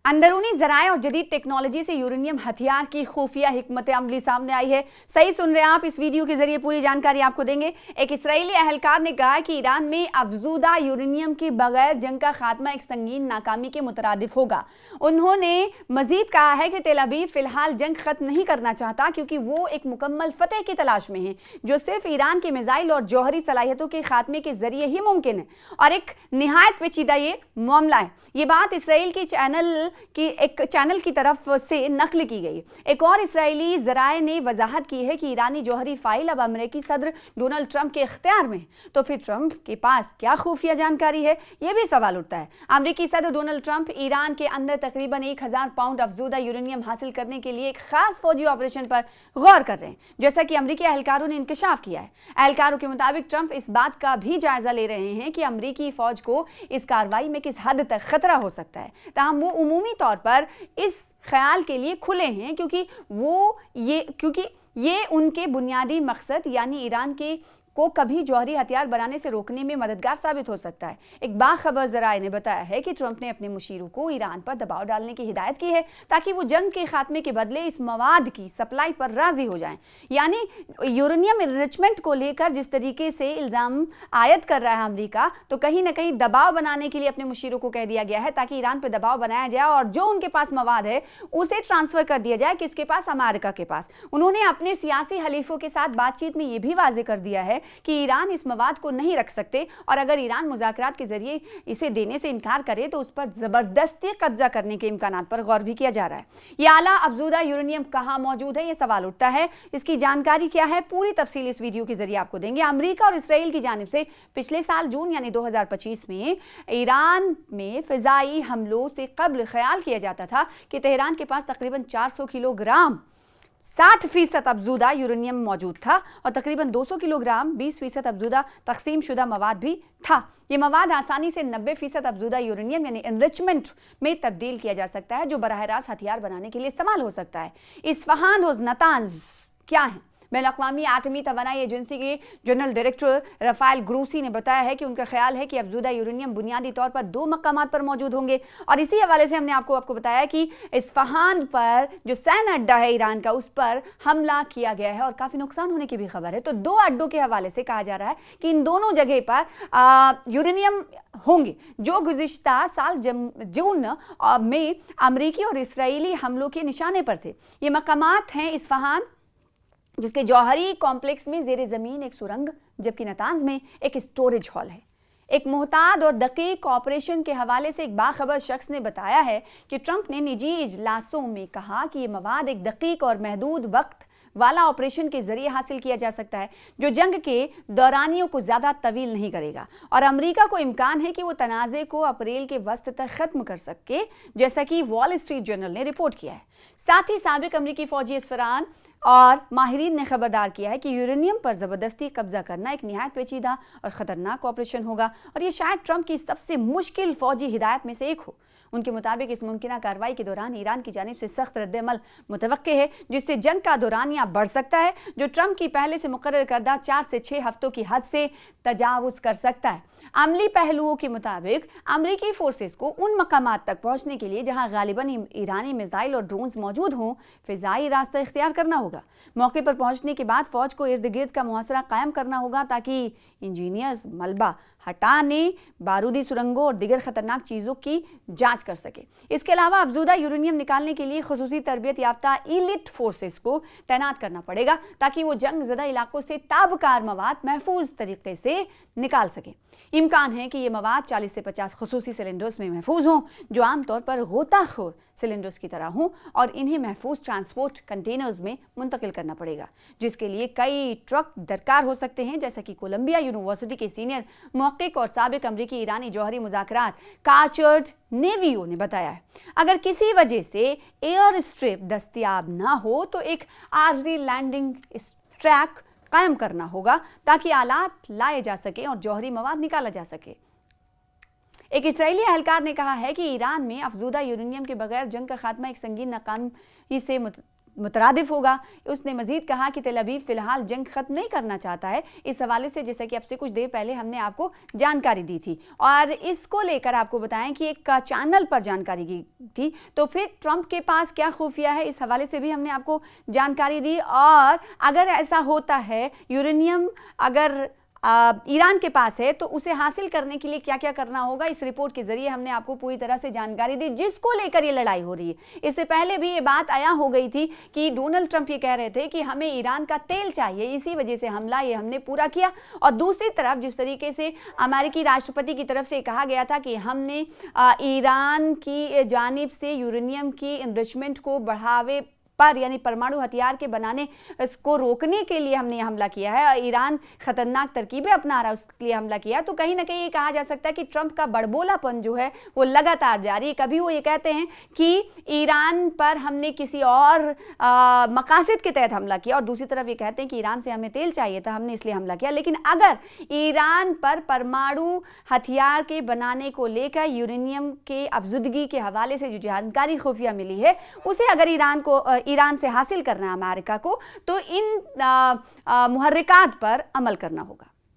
अंदरूनी ज़राए और जदीद टेक्नोलॉजी से यूरेनियम हथियार की खुफिया हिकमत अमली सामने आई है। सही सुन रहे हैं आप, इस वीडियो के जरिए पूरी जानकारी आपको देंगे। एक इस्राएली अहलकार ने कहा कि ईरान में अफजूदा यूरेनियम के बगैर जंग का खात्मा एक संगीन नाकामी के मुतरादिफ होगा। उन्होंने मजीद कहा है कि तेल अवीव फिलहाल जंग खत्म नहीं करना चाहता क्योंकि वो एक मुकम्मल फतेह की तलाश में है जो सिर्फ ईरान के मिसाइल और जौहरी सलाहियतों के खात्मे के जरिए ही मुमकिन है और एक निहायत पेचीदा ये मामला है। ये बात इसराइल के चैनल की तरफ से नकल की गई। एक और इसराइली ज़राए ने वजाहत की है कि ईरानी जौहरी फाइल अब अमेरिकी सदर डोनाल्ड ट्रंप के इख्तियार में। तो फिर ट्रंप के पास क्या खुफिया जानकारी है, यह भी सवाल उठता है। अमेरिकी सदर डोनाल्ड ट्रंप ईरान के अंदर तकरीबन 1000 पाउंड अफजूदा यूरेनियम हासिल करने के लिए एक खास फौजी ऑपरेशन पर गौर कर रहे हैं, जैसा कि अमेरिकी अहलकारों ने इंकशाफ किया है। अहलकारों के मुताबिक ट्रंप इस बात का भी जायजा ले रहे हैं कि अमेरिकी फौज को इस कार्रवाई में किस हद तक खतरा हो सकता है। ताहम वो उमूमी तौर पर इस ख्याल के लिए खुले हैं क्योंकि ये उनके बुनियादी मकसद यानी ईरान को कभी जौहरी हथियार बनाने से रोकने में मददगार साबित हो सकता है। एक बाखबर ज़राए ने बताया है कि ट्रंप ने अपने मुशीरों को ईरान पर दबाव डालने की हिदायत की है ताकि वो जंग के खात्मे के बदले इस मवाद की सप्लाई पर राजी हो जाएं। यानी यूरेनियम एनरिचमेंट को लेकर जिस तरीके से इल्ज़ाम आयद कर रहा है अमेरिका, तो कहीं ना कहीं दबाव बनाने के लिए अपने मुशीरों को कह दिया गया है ताकि ईरान पर दबाव बनाया जाए और जो उनके पास मवाद है उसे ट्रांसफर कर दिया जाए किसके पास, अमेरिका के पास। उन्होंने अपने सियासी हलीफों के साथ बातचीत में यह भी वाज़ेह कर दिया है कि ईरान इस मवाद को नहीं रख सकते और अगर ईरान मुज़ाकरात के जरिए इसे देने से इनकार करे तो उस पर जबरदस्ती कब्जा करने के इम्कानात पर गौर भी किया जा रहा है। यह आला अफजूदा यूरेनियम कहाँ मौजूद है, यह सवाल उठता है। इसकी जानकारी क्या है, पूरी तफसील इस वीडियो के जरिए आपको देंगे। अमेरिका और इसराइल की जानिब से पिछले साल जून यानी 2025 में ईरान में फिजाई हमलों से कबल ख्याल किया जाता था कि तेहरान के पास तकरीबन 400 किलोग्राम 60% अफजूदा यूरेनियम मौजूद था और तकरीबन 200 किलोग्राम 20% अफजूदा तकसीम शुदा मवाद भी था। ये मवाद आसानी से 90% अफजूदा यूरेनियम यानी एनरिचमेंट में तब्दील किया जा सकता है जो बराह रास्त हथियार बनाने के लिए इस्तेमाल हो सकता है। इस्फहान और नातांज क्या है? बैनुल-अक़वामी आटमी तवानाई एजेंसी के जनरल डायरेक्टर रफ़ाएल ग्रोसी ने बताया है कि उनका ख्याल है कि अफजूदा यूरेनियम बुनियादी तौर पर 2 मकामात पर मौजूद होंगे और इसी हवाले से हमने आपको बताया कि इस्फहान पर जो सैन्य अड्डा है ईरान का, उस पर हमला किया गया है और काफ़ी नुकसान होने की भी खबर है। तो 2 अड्डों के हवाले से कहा जा रहा है कि इन दोनों जगह पर यूरेनियम होंगे जो गुज़िश्ता साल जून में अमरीकी और इसराइली हमलों के निशाने पर थे। ये मकामात हैं इस्फहान जिसके जौहरी कॉम्प्लेक्स में ज़ेरे ज़मीन एक सुरंग, जबकि नातांज में एक स्टोरेज हॉल है। एक मुहताद और दकीक ऑपरेशन के हवाले से एक बाखबर शख्स ने बताया है कि ट्रंप ने निजी इजलासों में कहा कि ये मवाद एक दकीक और महदूद वक्त वाला ऑपरेशन के जरिए हासिल किया जा सकता है जो जंग के दौरानियों को ज़्यादा तवील नहीं करेगा और अमेरिका को इम्कान है कि वो तनाज़े को अप्रैल के वस्त तक ख़त्म कर सके, जैसा कि वॉल स्ट्रीट जर्नल ने रिपोर्ट किया है। साथ ही साबिक अमेरिकी फ़ौजी इसफरान और माहिरीन ने खबरदार किया है कि यूरेनियम पर ज़बरदस्ती कब्जा करना एक निहायत पेचीदा और ख़तरनाक ऑपरेशन होगा और ये शायद ट्रंप की सबसे मुश्किल फ़ौजी हिदायत में से एक हो। उनके मुताबिक इस मुमकिना कार्रवाई के दौरान ईरान की जानिब से सख्त रद्द-ए-अमल मुतवक्के है जिससे जंग का दौरानिया बढ़ सकता है जो ट्रंप की पहले से मुकर्रर करदा 4 से 6 हफ्तों की हद से तजावुज़ कर सकता है। अमली पहलुओं के मुताबिक अमरीकी फोर्सेस को उन मकामात तक पहुंचने के लिए जहां गालिबन ईरानी मिसाइल और ड्रोन्स मौजूद हों फ़िज़ाई रास्ता इख्तियार करना होगा। मौके पर पहुंचने के बाद फ़ौज को इर्द गिर्द का मुहासरा कायम करना होगा ताकि इंजीनियर्स मलबा हटाने, बारूदी सुरंगों और दिगर ख़तरनाक चीज़ों की जांच कर सके। इसके अलावा अफजूदा यूरेनियम निकालने के लिए खुसूसी तरबियत याफ्ता इलिट फोर्सेस को तैनात करना पड़ेगा ताकि वो जंग ज़दा इलाकों से ताबकार मवाद महफूज तरीके से निकाल सके। इम्कान है कि ये मवाद 40 से 50 खुसूसी सिलेंडर्स में महफूज हों जो आमतौर पर गोताखोर सिलेंडर्स की तरह हों और इन्हें महफूज ट्रांसपोर्ट कंटेनर्स में मुंतकिल करना पड़ेगा जिसके लिए कई ट्रक दरकार हो सकते हैं, जैसा कि कोलंबिया यूनिवर्सिटी के सीनियर मुहक्किक और साबिक अमरीकी ईरानी जौहरी मुज़ाकरात कार्चर्ड नेवियो ने बताया है। अगर किसी वजह से एयर स्ट्रिप दस्तयाब ना हो तो एक आर्जी लैंडिंग ट्रैक कायम करना होगा ताकि आलात लाए जा सके और जौहरी मवाद निकाला जा सके। एक इसराइली अहलकार ने कहा है कि ईरान में अफजूदा यूरेनियम के बगैर जंग का खात्मा एक संगीन नाकामी से मुतरादिफ होगा। उसने मजीद कहा कि तेल अवीव फिलहाल जंग खत्म नहीं करना चाहता है। इस हवाले से जैसा कि अब से कुछ देर पहले हमने आपको जानकारी दी थी और इसको लेकर आपको बताएं कि एक चैनल पर जानकारी दी थी, तो फिर ट्रंप के पास क्या खुफिया है, इस हवाले से भी हमने आपको जानकारी दी। और अगर ऐसा होता है, यूरेनियम अगर ईरान के पास है, तो उसे हासिल करने के लिए क्या क्या करना होगा, इस रिपोर्ट के जरिए हमने आपको पूरी तरह से जानकारी दी, जिसको लेकर ये लड़ाई हो रही है। इससे पहले भी ये बात आया हो गई थी कि डोनाल्ड ट्रंप ये कह रहे थे कि हमें ईरान का तेल चाहिए, इसी वजह से हमला ये हमने पूरा किया। और दूसरी तरफ जिस तरीके से अमेरिकी राष्ट्रपति की तरफ से कहा गया था कि हमने ईरान की जानिब से यूरेनियम की इनरिचमेंट को बढ़ावे पर यानी परमाणु हथियार के बनाने को रोकने के लिए हमने हमला किया है और ईरान खतरनाक तरकीबें अपना रहा है, उसके लिए हमला किया। तो कहीं ना कहीं ये कहा जा सकता है कि ट्रंप का बड़बोलापन जो है वो लगातार जारी है। कभी वो ये कहते हैं कि ईरान पर हमने किसी और मकासद के तहत हमला किया और दूसरी तरफ ये कहते हैं कि ईरान से हमें तेल चाहिए था, हमने इसलिए हमला किया। लेकिन अगर ईरान पर परमाणु हथियार के बनाने को लेकर यूरेनियम के अफजुदगी के हवाले से जो जानकारी खुफिया मिली है, उसे अगर ईरान से हासिल करना है अमेरिका को, तो इन मुहर्रिकात पर अमल करना होगा।